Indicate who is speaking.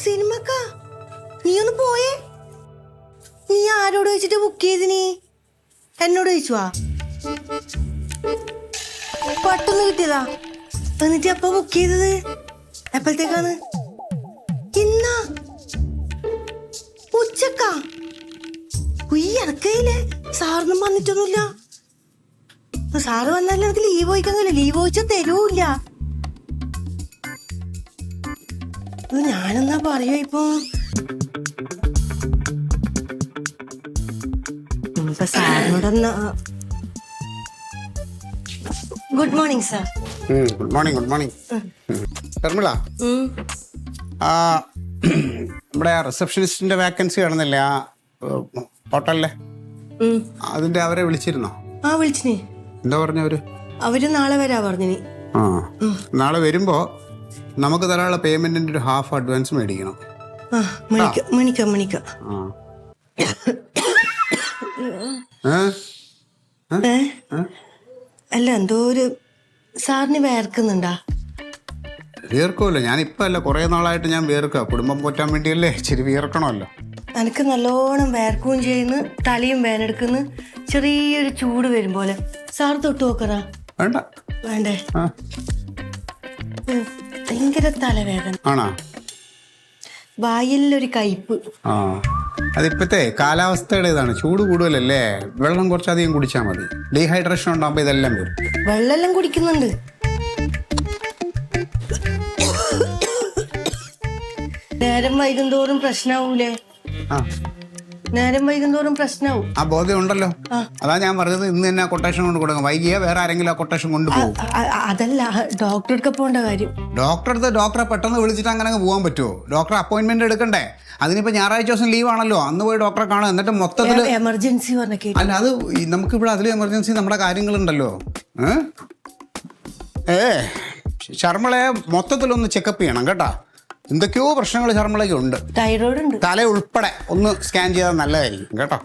Speaker 1: സിനിമക്കാ നീ ഒന്ന് പോയേ. നീ ആരോട് ചോദിച്ചിട്ട് ബുക്ക് ചെയ്ത്? നീ എന്നോട് ചോദിച്ചുവാ? പെട്ടെന്ന് കിട്ടിയതാ. എന്നിട്ട് എപ്പ ബുക്ക് ചെയ്തത്? എപ്പോഴത്തേക്കാണ്? ഇന്നാ ഉച്ചക്കാ? ഇറക്കയില്ലേ? സാറിനും വന്നിട്ടൊന്നുമില്ല. സാറ് വന്നാലും എനിക്ക് ലീവ് ചോദിക്കുന്നില്ല. ലീവ് ചോദിച്ചാൽ തരൂല്ല. ഞാനെന്നാ പറയൂ ഇപ്പൊ? സാറിനോടെന്നാ. Good morning sir.
Speaker 2: Good morning. Good morning. Dharmila, നമ്മുടെ റിസപ്ഷനിസ്റ്റിന്റെ വാക്കൻസി കാണുന്നില്ലേ ആ ഹോട്ടലിലെ? അതിന്റെ അവരെ വിളിച്ചിരുന്നോ?
Speaker 1: ആ വിളിച്ചിനി.
Speaker 2: എന്താ പറഞ്ഞവര്?
Speaker 1: അവര് നാളെ വരാ പറഞ്ഞിനി.
Speaker 2: ആ, നാളെ വരുമ്പോ നമുക്ക് തരാനുള്ള പേയ്മെന്റിന്റെ ഒരു ഹാഫ് അഡ്വാൻസ് മേടിക്കണം.
Speaker 1: മണിക്ക അല്ല, എന്തോ ഒരു സാറിന് വേർക്കുന്നുണ്ടാ?
Speaker 2: വിയർക്കുമല്ലോ. ഞാൻ ഇപ്പൊ അല്ല, കുറെ നാളായിട്ട് ഞാൻ വിയർക്കുക. കുടുംബം പോറ്റാൻ വേണ്ടിയല്ലേ, ഇച്ചിരി വിയർക്കണമല്ലോ.
Speaker 1: എനിക്ക് നല്ലോണം വേർക്കുകയും ചെയ്യുന്നു, തലയും വേനെടുക്കുന്നു, ചെറിയൊരു ചൂട് വരും പോലെ. സാർ തൊട്ട് നോക്കറാ?
Speaker 2: വേണ്ട.
Speaker 1: വേണ്ടേ? ഭയങ്കര തലവേദന.
Speaker 2: ആണോ?
Speaker 1: വായിലൊരു കയ്പ്.
Speaker 2: ആ, അതിപ്പത്തെ കാലാവസ്ഥയുടെ ഇതാണ്. ചൂട് കൂടുതലല്ലേ, വെള്ളം കുറച്ചധികം കുടിച്ചാൽ മതി. ഡീഹൈഡ്രേഷൻ ഉണ്ടാകുമ്പോ ഇതെല്ലാം വരും.
Speaker 1: വെള്ളമെല്ലാം കുടിക്കുന്നുണ്ട്. നേരം വൈകുന്തോറും പ്രശ്നാവൂലേ? നേരം വൈകുന്തോറും പ്രശ്നാവും.
Speaker 2: ആ ബോധ്യം ഉണ്ടല്ലോ. അതാ ഞാൻ പറഞ്ഞത്, ഇന്ന് തന്നെ കൊട്ടേഷൻ കൊണ്ട് കൊടുക്കാം. വൈകിയാ വേറെ ആരെങ്കിലും ആ കൊട്ടേഷൻ കൊണ്ടുപോകും.
Speaker 1: അതല്ല, ഡോക്ടറെ അടുക്ക പോകേണ്ട കാര്യം.
Speaker 2: ഡോക്ടറെ പെട്ടെന്ന് വിളിച്ചിട്ട് അങ്ങനെ അങ്ങ് പോകാൻ പറ്റുമോ? ഡോക്ടറെ അപ്പോയിന്റ്മെന്റ് എടുക്കണ്ടേ? അതിനിപ്പോ ഞായറാഴ്ച ദിവസം ലീവ് ആണല്ലോ, അന്ന് പോയി ഡോക്ടറെ കാണാം. എന്നിട്ട് മൊത്തത്തിൽ
Speaker 1: എമർജൻസി പറഞ്ഞ
Speaker 2: അല്ല, അത് നമുക്കിവിടെ അതിൽ എമർജൻസി നമ്മുടെ കാര്യങ്ങളുണ്ടല്ലോ. ശർമ്മളയെ മൊത്തത്തിലൊന്ന് ചെക്കപ്പ് ചെയ്യണം കേട്ടാ. എന്തൊക്കെയോ പ്രശ്നങ്ങൾ ശർമ്മളയ്ക്ക് ഉണ്ട്.
Speaker 1: തൈറോയ്ഡ് ഉണ്ട്.
Speaker 2: തല ഉൾപ്പെടെ ഒന്ന് സ്കാൻ ചെയ്താൽ നല്ലതായിരിക്കും കേട്ടോ.